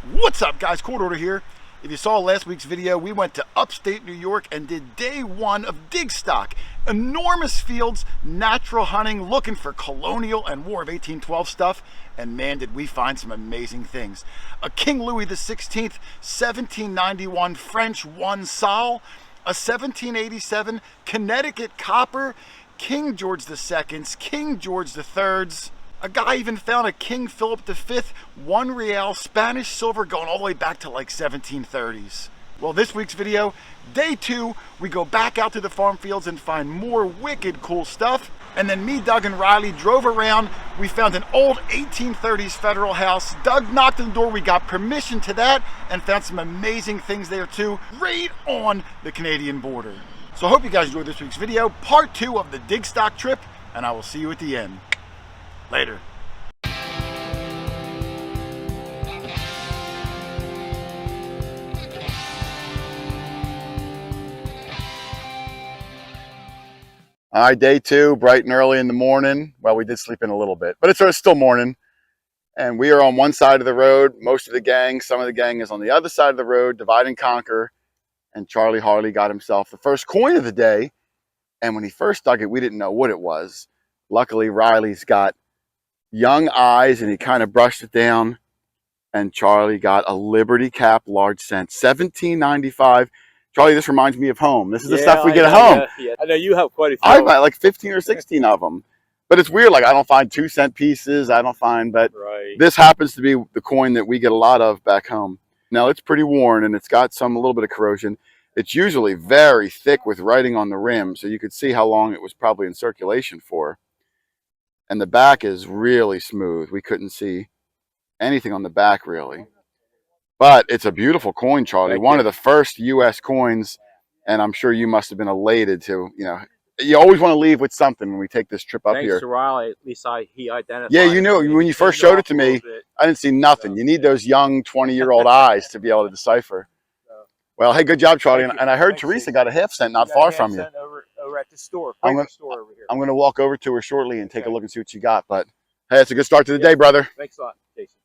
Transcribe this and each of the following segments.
What's up, guys? QuarterHoarder here. If you saw last week's video, we went to Upstate New York and did day one of Digstock. Enormous fields, natural hunting, looking for Colonial and War of 1812 stuff. And man, did we find some amazing things. A King Louis XVI, 1791 French one Sol, a 1787 Connecticut copper, King George II's, King George III's. A guy even found a King Philip V, 1 real Spanish silver going all the way back to like 1730s. Well, this week's video, day 2, we go back out to the farm fields and find more wicked cool stuff. And then me, Doug, and Riley drove around. We found an old 1830s federal house. Doug knocked on the door. We got permission to that and found some amazing things there too, right on the Canadian border. So I hope you guys enjoyed this week's video, part 2 of the Digstock trip, and I will see you at the end. Later. All right, day 2, bright and early in the morning. Well, we did sleep in a little bit, but it's still morning. And we are on one side of the road. Most of the gang, some of the gang is on the other side of the road, divide and conquer. And Charlie Harley got himself the first coin of the day. And when he first dug it, we didn't know what it was. Luckily, Riley's got young eyes and he kind of brushed it down, and Charlie got a Liberty Cap large cent, 17.95. Charlie, this reminds me of home. This is the stuff we get at home. Yeah. I know you have quite a few. I buy like 15 or 16 of them, but it's weird. Like, I don't find 2-cent pieces. I don't find, but this happens to be the coin that we get a lot of back home. Now, it's pretty worn and it's got a little bit of corrosion. It's usually very thick with writing on the rim, so you could see how long it was probably in circulation for. And the back is really smooth. We couldn't see anything on the back, really. But it's a beautiful coin, Charlie. One of the first U.S. coins, and I'm sure you must have been elated to, you always want to leave with something when we take this trip up here. Thanks to Riley, at least he identified. Yeah, you knew. When you first showed it to me, I didn't see nothing. You need those young 20-year-old eyes to be able to decipher. Well, hey, good job, Charlie. And I heard Teresa got a half cent not far from you. Over at the store. Store over here. I'm going to walk over to her shortly and take a look and see what you got. But hey, it's a good start to the day, brother. Thanks a lot, Jason.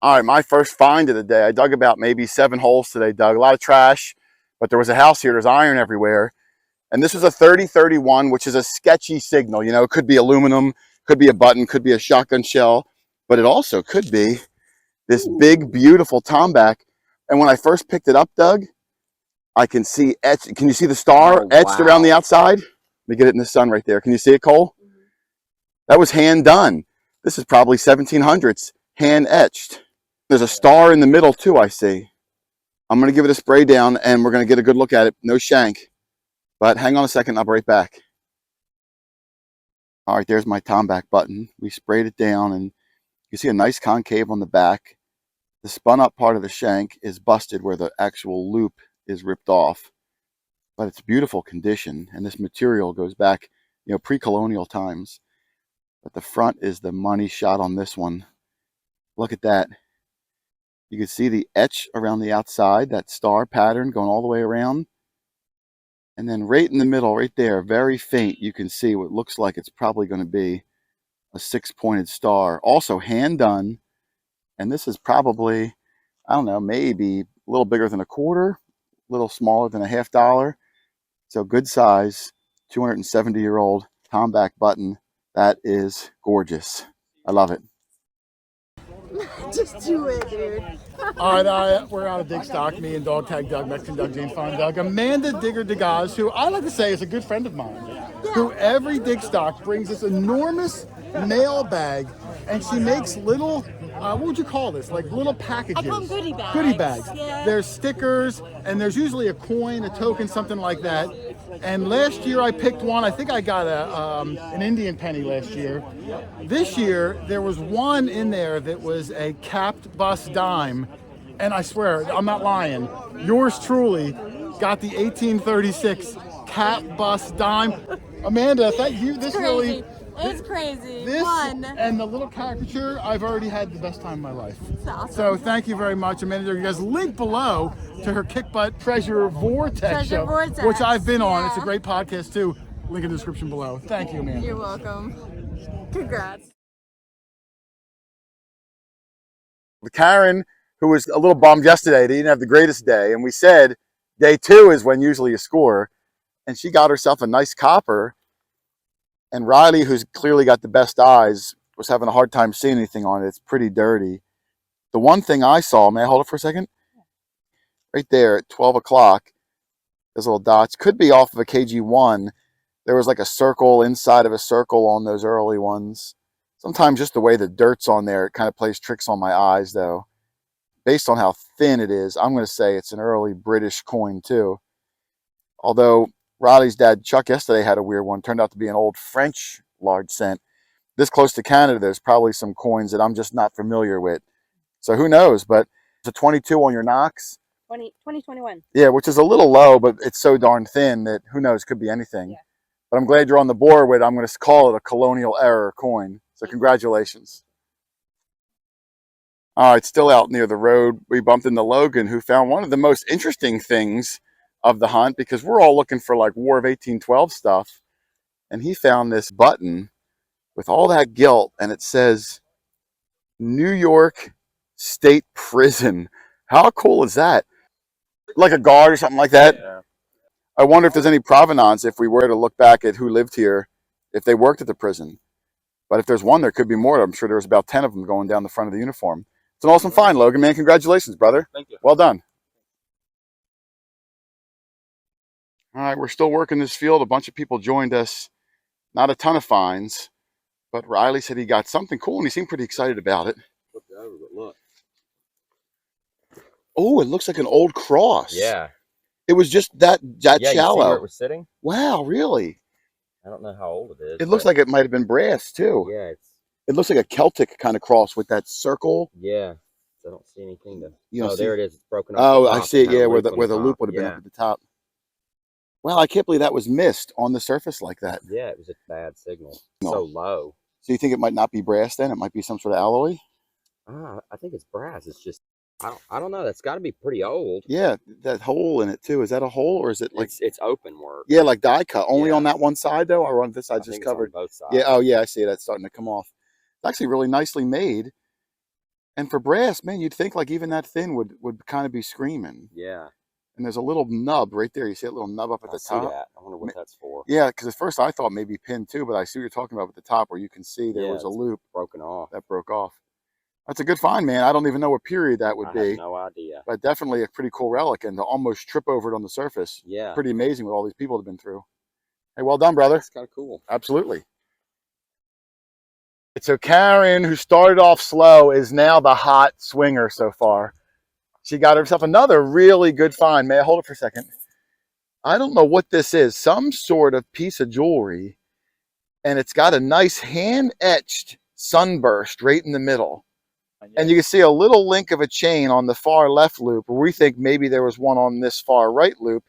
All right, my first find of the day. I dug about maybe 7 holes today, Doug. A lot of trash, but there was a house here. There's iron everywhere. And this was a 3031, which is a sketchy signal. It could be aluminum, could be a button, could be a shotgun shell, but it also could be this big, beautiful Tomback. And when I first picked it up, Doug, I can see etched. Can you see the star etched around the outside? Let me get it in the sun right there. Can you see it, Cole? That was hand done. This is probably 1700s, hand etched. There's a star in the middle too, I see. I'm going to give it a spray down and we're going to get a good look at it. No shank. But hang on a second, I'll be right back. All right, there's my Tomback button. We sprayed it down and you see a nice concave on the back. The spun up part of the shank is busted where the actual loop is ripped off, but it's beautiful condition, and this material goes back, pre-colonial times. But the front is the money shot on this one. Look at that. You can see the etch around the outside, that star pattern going all the way around. And then right in the middle, right there, very faint, you can see what looks like it's probably going to be a 6-pointed star. Also hand done. And this is probably, I don't know, maybe a little bigger than a quarter, a little smaller than a $50. So good size, 270-year-old Tomback button. That is gorgeous. I love it. Just do it, dude. All right, we're out of Digstock. Me and Dog Tag Doug, Mexican Doug, James Fine Doug. Amanda Digger Degaz, who I like to say is a good friend of mine, who every Digstock brings this enormous mail bag, and she makes little, what would you call this? Like little packages. I call them goodie bags. Goodie bags. Yeah. There's stickers, and there's usually a coin, a token, something like that. And last year I picked one. I think I got an Indian penny last year. This year there was one in there that was a capped bus dime, and I swear I'm not lying. Yours truly got the 1836 capped bus dime. Amanda, thank you. This really. It's crazy. This Fun. and the little caricature, I've already had the best time of my life. It's awesome. So thank you very much, Amanda. You guys link below to her Kick Butt Treasure Vortex show, which I've been on. It's a great podcast too. Link in the description below. Thank you, Amanda. You're welcome. Congrats. With Karen, who was a little bummed yesterday, they didn't have the greatest day, and we said day 2 is when usually you score, and she got herself a nice copper. And Riley, who's clearly got the best eyes, was having a hard time seeing anything on it. It's pretty dirty. The one thing I saw, may I hold it for a second? Right there at 12 o'clock, those little dots, could be off of a KG1. There was like a circle inside of a circle on those early ones. Sometimes just the way the dirt's on there, it kind of plays tricks on my eyes, though. Based on how thin it is, I'm going to say it's an early British coin, too. Although Riley's dad, Chuck, yesterday had a weird one. Turned out to be an old French large cent. This close to Canada, there's probably some coins that I'm just not familiar with. So who knows? But it's a 22 on your Knox. 2021. Yeah, which is a little low, but it's so darn thin that who knows, could be anything. Yeah. But I'm glad you're on the board with, I'm going to call it a Colonial error coin. So congratulations. All right, still out near the road, we bumped into Logan, who found one of the most interesting things of the hunt, because we're all looking for like War of 1812 stuff. And he found this button with all that gilt, and it says New York State Prison. How cool is that? Like a guard or something like that? Yeah. I wonder if there's any provenance if we were to look back at who lived here, if they worked at the prison. But if there's one, there could be more. I'm sure there was about 10 of them going down the front of the uniform. It's an awesome find, Logan, man. Congratulations, brother. Thank you. Well done. All right, we're still working this field. A bunch of people joined us. Not a ton of finds, but Riley said he got something cool, and he seemed pretty excited about it. Look. Oh, it looks like an old cross. Yeah. It was just that Yeah, shallow. you see where it was sitting? Wow, really? I don't know how old it is. It looks like it might have been brass, too. Yeah, It looks like a Celtic kind of cross with that circle. yeah. I don't see anything to. You don't see... there it is. It's broken off. Oh, the I top. see it. Yeah, where the top. loop would have been up at the top. Well, I can't believe that was missed on the surface like that. Yeah, it was a bad signal. No. So low. So you think it might not be brass then? It might be some sort of alloy? I think it's brass. It's just I don't know. That's got to be pretty old. Yeah, that hole in it too. Is that a hole or is it like it's open work? Yeah, like die cut. Only on that one side though, or on this side just covered? On both sides. Yeah. Oh yeah, I see that's starting to come off. It's actually really nicely made. And for brass, man, you'd think like even that thin would kind of be screaming. Yeah. And there's a little nub right there. You see that little nub up at the top? That. I wonder what that's for. Yeah, because at first I thought maybe pinned too, but I see what you're talking about at the top where you can see there was a loop broken off. that broke off. That's a good find, man. I don't even know what period that would be. I have no idea. But definitely a pretty cool relic, and to almost trip over it on the surface. Yeah. Pretty amazing what all these people have been through. Hey, well done, brother. It's kind of cool. Absolutely. So Karen, who started off slow, is now the hot swinger so far. She got herself another really good find. May I hold it for a second? I don't know what this is. Some sort of piece of jewelry. And it's got a nice hand-etched sunburst right in the middle. And you can see a little link of a chain on the far left loop, where we think maybe there was one on this far right loop,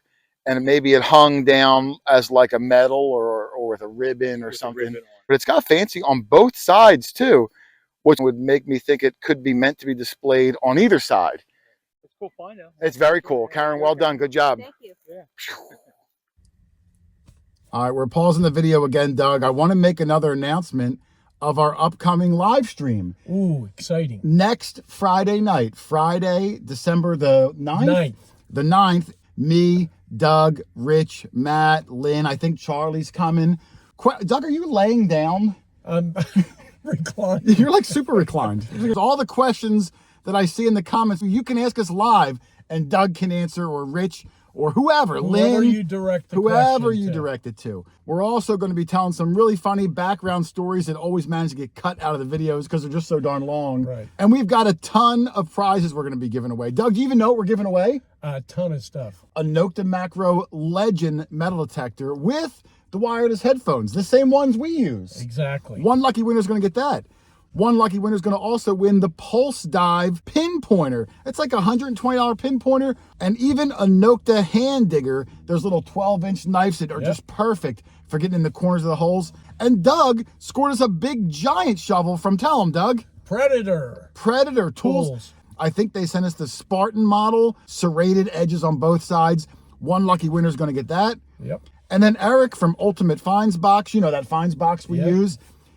and maybe it hung down as like a medal or with a ribbon or something. But it's got fancy on both sides too, which would make me think it could be meant to be displayed on either side. It's cool find now. It's very cool. Karen, well done. Good job. Thank you. Yeah. All right, we're pausing the video again, Doug. I want to make another announcement of our upcoming live stream. Ooh, exciting. Next Friday night, Friday, December the 9th? The 9th, me, Doug, Rich, Matt, Lynn, I think Charlie's coming. Doug, are you laying down? I'm reclined. You're like super reclined. All the questions that I see in the comments, you can ask us live, and Doug can answer, or Rich, or whoever, Lynn, you direct the whoever you question to. direct it to. We're also going to be telling some really funny background stories that always manage to get cut out of the videos because they're just so darn long. Right. And we've got a ton of prizes we're going to be giving away. Doug, do you even know what we're giving away? A ton of stuff. A Nokta Macro Legend metal detector with the wireless headphones, the same ones we use. Exactly. One lucky winner is going to get that. One lucky winner is going to also win the Pulse Dive Pinpointer. It's like a $120 pinpointer, and even a Nokta hand digger. Those little 12-inch knives that are just perfect for getting in the corners of the holes. And Doug scored us a big giant shovel from, tell him, Doug. Predator Tools. I think they sent us the Spartan model, serrated edges on both sides. One lucky winner is going to get that. Yep. And then Eric from Ultimate Finds Box, you know that finds box we use.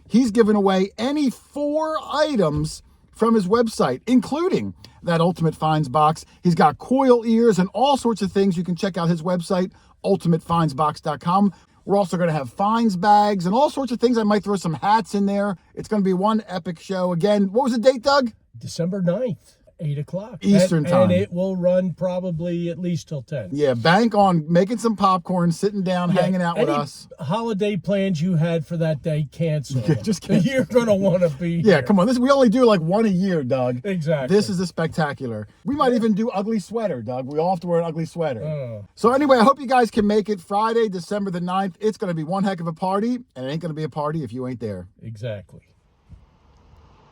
He's giving away any 4 items from his website, including that Ultimate Finds box. He's got coil ears and all sorts of things. You can check out his website, ultimatefindsbox.com. We're also going to have finds bags and all sorts of things. I might throw some hats in there. It's going to be one epic show. Again, what was the date, Doug? December 9th, 8 o'clock. Eastern time. And it will run probably at least till 10. Yeah, bank on making some popcorn, sitting down, hanging out with Any us. holiday plans you had for that day, cancel. Yeah, just cancel. You're going to want to be Yeah, here. come on. We only do like one a year, Doug. Exactly. This is a spectacular. We might even do ugly sweater, Doug. We all have to wear an ugly sweater. Oh. So anyway, I hope you guys can make it Friday, December the 9th. It's going to be one heck of a party, and it ain't going to be a party if you ain't there. Exactly.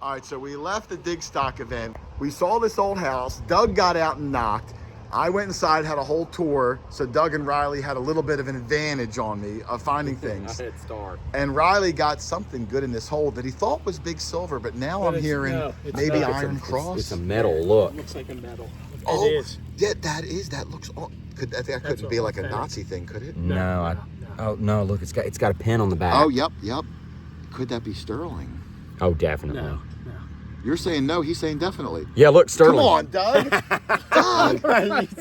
All right, so we left the Digstock event. We saw this old house. Doug got out and knocked. I went inside, had a whole tour. So Doug and Riley had a little bit of an advantage on me of finding things. I hit start. And Riley got something good in this hole that he thought was big silver, but now I'm hearing maybe not. iron cross. It's a metal look. Looks like a metal. Oh, It is. yeah, that looks. Oh, that couldn't be like a Nazi thing, could it? No, oh no, look, it's got a pin on the back. Oh, yep. Could that be sterling? Oh, definitely. No. You're saying no. He's saying definitely. Yeah, look, sterling. Come on, Doug.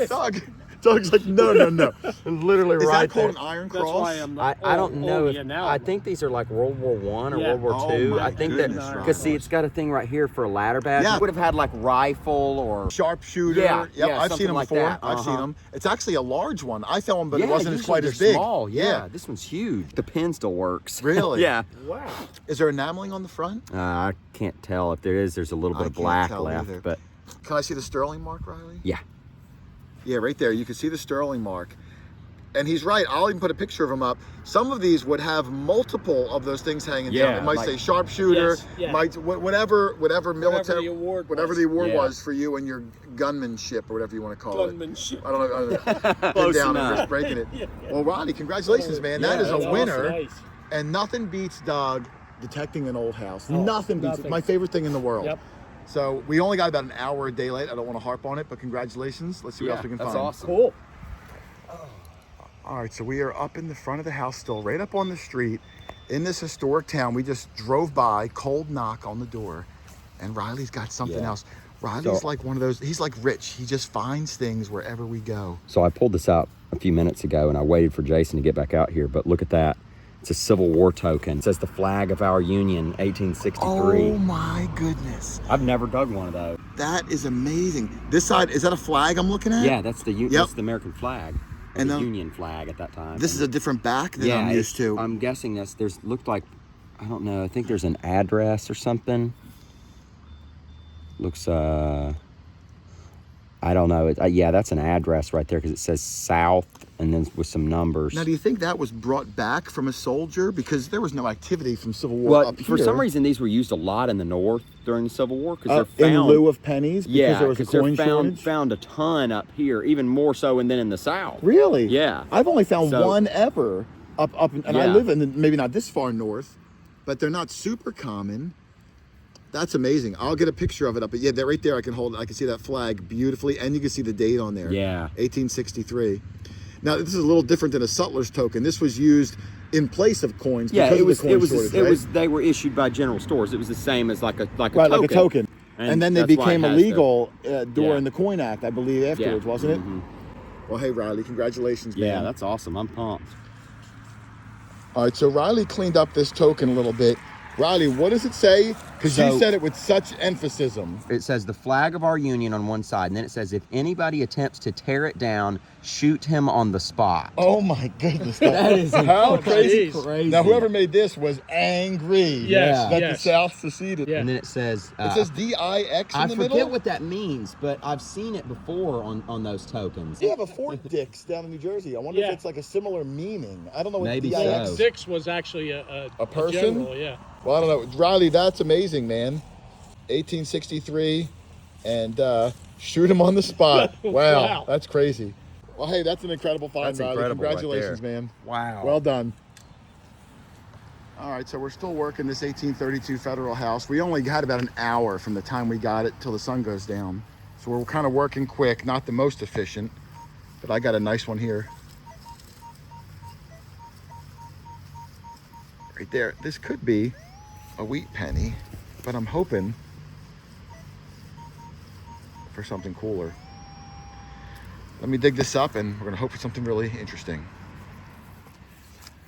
Doug. Doug's like, no. Literally Is right that called there. an iron That's cross? why I'm not. I don't know if Yeah, now I think these are like World War I or Yeah. World War Oh II. my I think goodness, that Ron. because see, it's got a thing right here for a ladder badge. Yeah. It would have had like rifle or Sharpshooter. Yeah, Yep, yeah, I've seen something them like before. that. I've seen Uh-huh. them. It's actually a large one. I found one, but yeah, it wasn't as usually quite they're as big. Small. Yeah, this one's huge. The pin still works. Really? Yeah. Wow. Is there enameling on the front? I can't tell if there is. There's a little bit I of can't black tell left, either. but Can I see the sterling mark, Riley? yeah. Yeah, right there. You can see the sterling mark. And he's right. I'll even put a picture of him up. Some of these would have multiple of those things hanging down. Yeah, It might like- say sharpshooter, Yes, yeah. might whatever military, the award whatever was. the award Yeah. was for you and your gunmanship or whatever you want to call it. Gunmanship. I don't know. Pin Close down and enough. risk breaking it. Well, Ronnie, congratulations, man. That Yeah, is a that's winner. Nice. And nothing beats Doug detecting an old house. Oh, nothing beats it. nothing. My favorite thing in the world. Yep. So we only got about an hour a day late. I don't want to harp on it, but congratulations. Let's see what Yeah, else we can that's find. awesome. Cool. All right, so we are up in the front of the house still, right up on the street in this historic town. We just drove by, cold knock on the door, and Riley's got something Yeah. else. Riley's So- like one of those, he's like Rich. He just finds things wherever we go. So I pulled this out a few minutes ago, and I waited for Jason to get back out here. But look at that. It's a Civil War token. It says the flag of our Union, 1863. Oh my goodness. I've never dug one of those. That is amazing. This side, is that a flag I'm looking at? Yeah, that's the Yep. that's the American flag. And the then- Union flag at that time. This is a different back than yeah, I'm used to. I'm guessing there's looked like, I don't know, I think there's an address or something. Looks I don't know. Yeah, that's an address right there because it says South and then with some numbers. Now, do you think that was brought back from a soldier? Because there was no activity from Civil War Well, up here. for some reason, these were used a lot in the North during the Civil War because they're in found lieu of pennies? Because yeah, there was a because they're coin shortage? found a ton up here, even more so, and then in the South. Really? Yeah. I've only found So- one ever up, and I Yeah. live in maybe not this far north, but they're not super common. That's amazing. I'll get a picture of it up. But yeah, they're right there. I can see that flag beautifully, and you can see the date on there. Yeah. 1863. Now this is a little different than a sutler's token. This was used in place of coins. Yeah, because it was. of the coin It was. shortage, It right? was. They were issued by general stores. It was the same as like a right, token. like a token. And then they that's why it became has the- illegal during Yeah. the Coin Act, I believe, afterwards, Yeah. wasn't it? Mhm. Well, hey, Riley, congratulations, man. Yeah, that's awesome. I'm pumped. All right, so Riley cleaned up this token a little bit. Riley, what does it say? Because you So- said it with such emphasis. It says the flag of our union on one side, and then it says if anybody attempts to tear it down, shoot him on the spot. Oh my goodness. That is how crazy. Jeez. Now, whoever made this was angry Yes, that yes. the South seceded. Yeah. And then it says It says D-I-X in I the forget middle. what that means, but I've seen it before on those tokens. You have a Fort Dix down in New Jersey. I wonder Yeah. if it's like a similar meaning. I don't know what Maybe D-I-X so. Six was actually a person? general, yeah. Well, I don't know. Riley, that's amazing, man. 1863, and shoot him on the spot. Wow, Wow. that's crazy. Well, hey, that's an incredible find, That's Riley. incredible right Congratulations, there. man. Wow. Well done. All right, so we're still working this 1832 Federal House. We only had about an hour from the time we got it till the sun goes down. So we're kind of working quick, not the most efficient, but I got a nice one here. Right there. This could be a wheat penny, but I'm hoping for something cooler. Let me dig this up and we're gonna hope for something really interesting.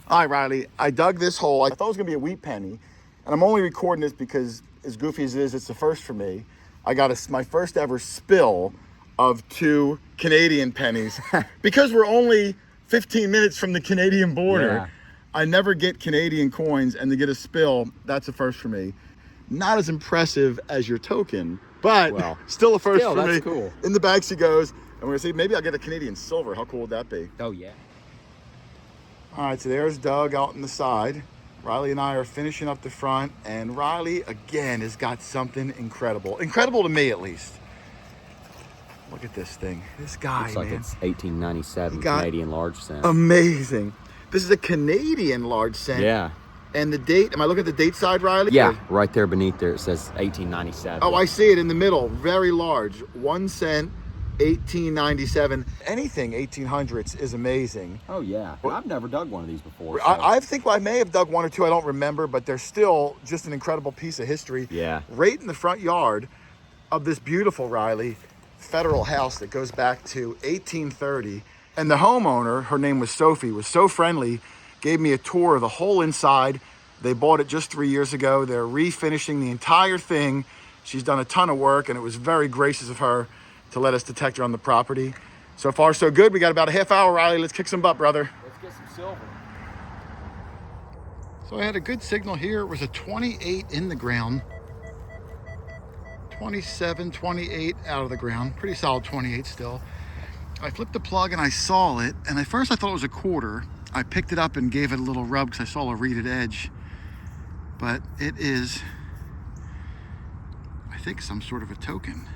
All right, Riley, I dug this hole. I thought it was gonna be a wheat penny, and I'm only recording this because, as goofy as it is, it's the first for me. I got my first ever spill of 2 Canadian pennies. Because we're only 15 minutes from the Canadian border, Yeah. I never get Canadian coins, and to get a spill, that's a first for me. Not as impressive as your token, but Well, still a first still, for me. that's cool. In the bag she goes, and we're gonna see, maybe I'll get a Canadian silver. How cool would that be? Oh, yeah. All right, so there's Doug out on the side. Riley and I are finishing up the front, and Riley, again, has got something incredible. Incredible to me, at least. Look at this thing. This guy, Looks like man. it's 1897 Got- Canadian large cent. Amazing. This is a Canadian large cent. Yeah. And the date, am I looking at the date side, Riley? Yeah, right there beneath there it says 1897. Oh, I see it in the middle. Very large. 1 cent, 1897. Anything 1800s is amazing. Oh, yeah. I've never dug one of these before. so- I think I may have dug 1 or 2, I don't remember, but they're still just an incredible piece of history. Yeah. Right in the front yard of this beautiful, Riley, federal house that goes back to 1830. And the homeowner, her name was Sophie, was so friendly, gave me a tour of the whole inside. They bought it just 3 years ago. They're refinishing the entire thing. She's done a ton of work, and it was very gracious of her to let us detect her on the property. So far, so good. We got about a half hour, Riley. Let's kick some butt, brother. Let's get some silver. So I had a good signal here. It was a 28 in the ground. 27, 28 out of the ground. Pretty solid 28 still. I flipped the plug and I saw it. And at first I thought it was a quarter. I picked it up and gave it a little rub because I saw a reeded edge. But it is, I think, some sort of a token.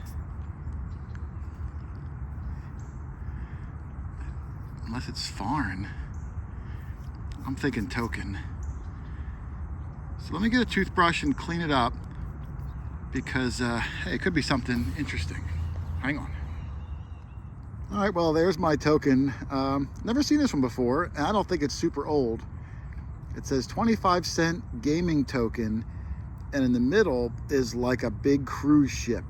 Unless it's foreign. I'm thinking token. So let me get a toothbrush and clean it up because, hey, it could be something interesting. Hang on. All right, well, there's my token. Never seen this one before, and I don't think it's super old. It says 25-cent gaming token, and in the middle is like a big cruise ship.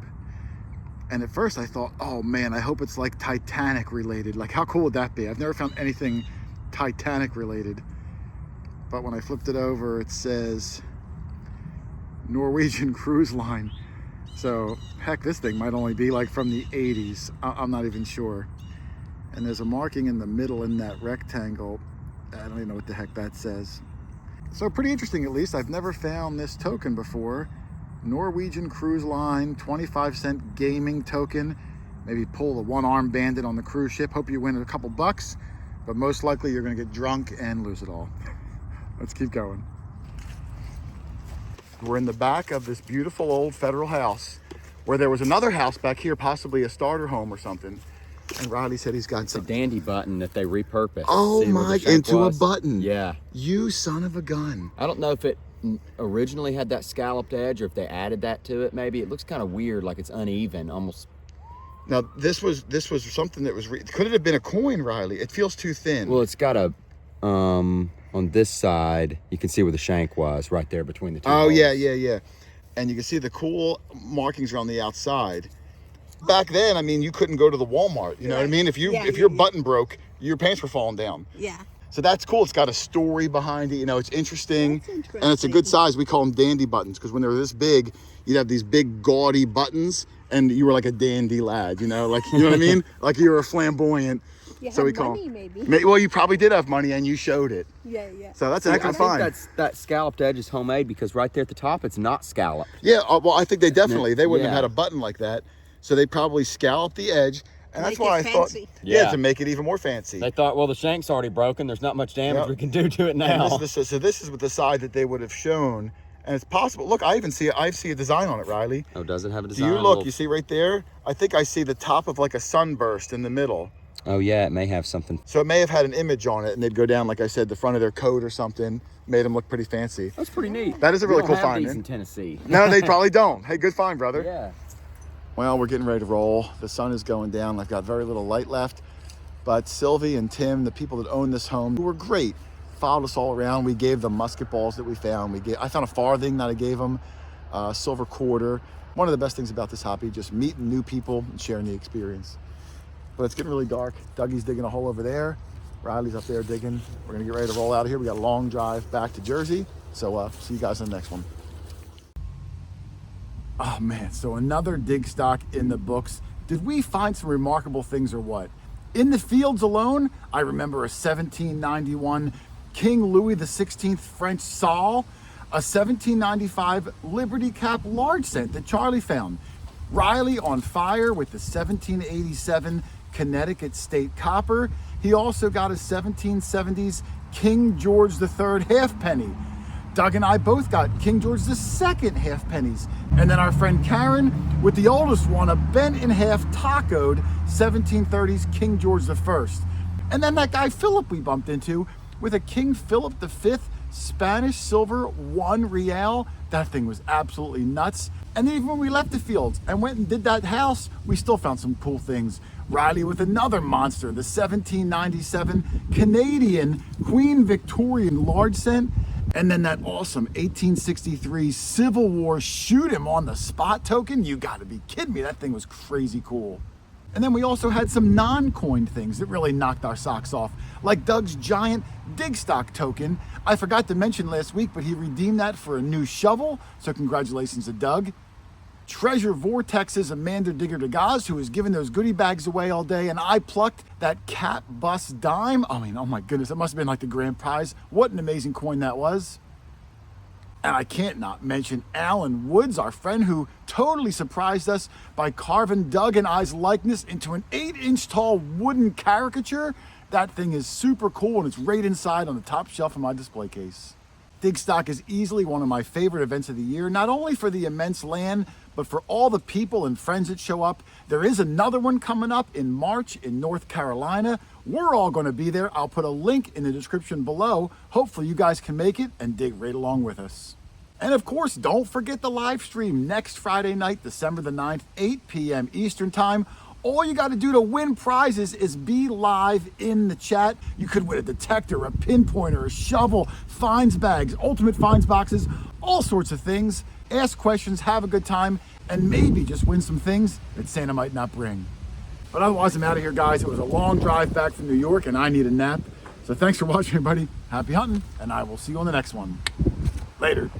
And at first I thought, oh man, I hope it's like Titanic related. Like, how cool would that be? I've never found anything Titanic related. But when I flipped it over, it says Norwegian Cruise Line. So, heck, this thing might only be like from the 80s. I'm not even sure. And there's a marking in the middle in that rectangle. I don't even know what the heck that says. So pretty interesting, at least. I've never found this token before. Norwegian Cruise Line, 25-cent gaming token. Maybe pull the one-armed bandit on the cruise ship. Hope you win a couple bucks, but most likely you're gonna get drunk and lose it all. Let's keep going. We're in the back of this beautiful old federal house where there was another house back here, possibly a starter home or something. And Riley said he's got It's a something. dandy button that they repurposed. Oh See where the my, shank into a was? button. Yeah. You son of a gun. I don't know if it originally had that scalloped edge or if they added that to it. Maybe it looks kind of weird, like it's uneven, almost. Now this was something that was, could it have been a coin, Riley? It feels too thin. Well, it's got a, on this side, you can see where the shank was, right there between the two Oh, holes. yeah. And you can see the cool markings around the outside. Back then, I mean, you couldn't go to the Walmart, you know what I mean? If your button broke, your pants were falling down. Yeah. So that's cool. It's got a story behind it. You know, it's interesting. That's interesting. And it's a good size. We call them dandy buttons because when they were this big, you'd have these big gaudy buttons and you were like a dandy lad, you know, like, you know what I mean? Like you were a flamboyant. You So we have call money, maybe. Well, you probably did have money and you showed it. Yeah. So that's an I excellent think find. that scalloped edge is homemade because right there at the top, it's not scalloped. Yeah, well, I think they wouldn't have Yeah. had a button like that. So they probably scalloped the edge. And that's Make why I it thought, fancy. yeah, to make it even more fancy. They thought, well, the shank's already broken. There's not much damage Yep. we can do to it And now. so this is with the side that they would have shown. And it's possible. Look, I see a design on it, Riley. Oh, does it have a Do design? you A look? little- You see right there? I think I see the top of like a sunburst in the middle. Oh, yeah, it may have something. So it may have had an image on it, and they'd go down, like I said, the front of their coat or something, made them look pretty fancy. That's pretty neat. That is a really We cool don't have find, these man. in Tennessee. No, they probably don't. Hey, good find, brother. Yeah. Well, we're getting ready to roll. The sun is going down. I've got very little light left. But Sylvie and Tim, the people that own this home, were great. Followed us all around. We gave them musket balls that we found. I found a farthing that I gave them, a silver quarter. One of the best things about this hobby, just meeting new people and sharing the experience. But it's getting really dark. Dougie's digging a hole over there. Riley's up there digging. We're gonna get ready to roll out of here. We got a long drive back to Jersey. So see you guys in the next one. Oh man, so another Digstock in the books. Did we find some remarkable things or what? In the fields alone, I remember a 1791 King Louis XVI French Saul, a 1795 Liberty Cap large cent that Charlie found. Riley on fire with the 1787 Connecticut State Copper. He also got a 1770s King George III halfpenny. Doug and I both got King George II halfpennies. And then our friend Karen with the oldest one, a bent in half tacoed 1730s King George I. And then that guy Philip we bumped into with a King Philip V Spanish silver 1 real. That thing was absolutely nuts. And then even when we left the fields and went and did that house, we still found some cool things. Riley with another monster, the 1797 Canadian Queen Victorian large cent. And then that awesome 1863 Civil War shoot him on the spot token. You gotta be kidding me, that thing was crazy cool. And then we also had some non-coined things that really knocked our socks off, like Doug's giant Digstock token. I forgot to mention last week, but he redeemed that for a new shovel, so congratulations to Doug. Treasure Vortex's Amanda Digger DeGaz, who was giving those goodie bags away all day, and I plucked that cat bus dime. I mean, oh my goodness, it must have been like the grand prize. What an amazing coin that was. And I can't not mention Alan Woods, our friend who totally surprised us by carving Doug and I's likeness into an 8-inch tall wooden caricature. That thing is super cool, and it's right inside on the top shelf of my display case. Digstock is easily one of my favorite events of the year, not only for the immense land, but for all the people and friends that show up. There is another one coming up in March in North Carolina. We're all going to be there. I'll put a link in the description below. Hopefully you guys can make it and dig right along with us. And of course, don't forget the live stream next Friday night, December the 9th, 8 p.m. Eastern Time. All you got to do to win prizes is be live in the chat. You could win a detector, a pinpointer, a shovel, finds bags, ultimate finds boxes, all sorts of things. Ask questions, have a good time, and maybe just win some things that Santa might not bring. But otherwise, I'm out of here, guys. It was a long drive back from New York, and I need a nap. So thanks for watching, everybody. Happy hunting, and I will see you on the next one. Later.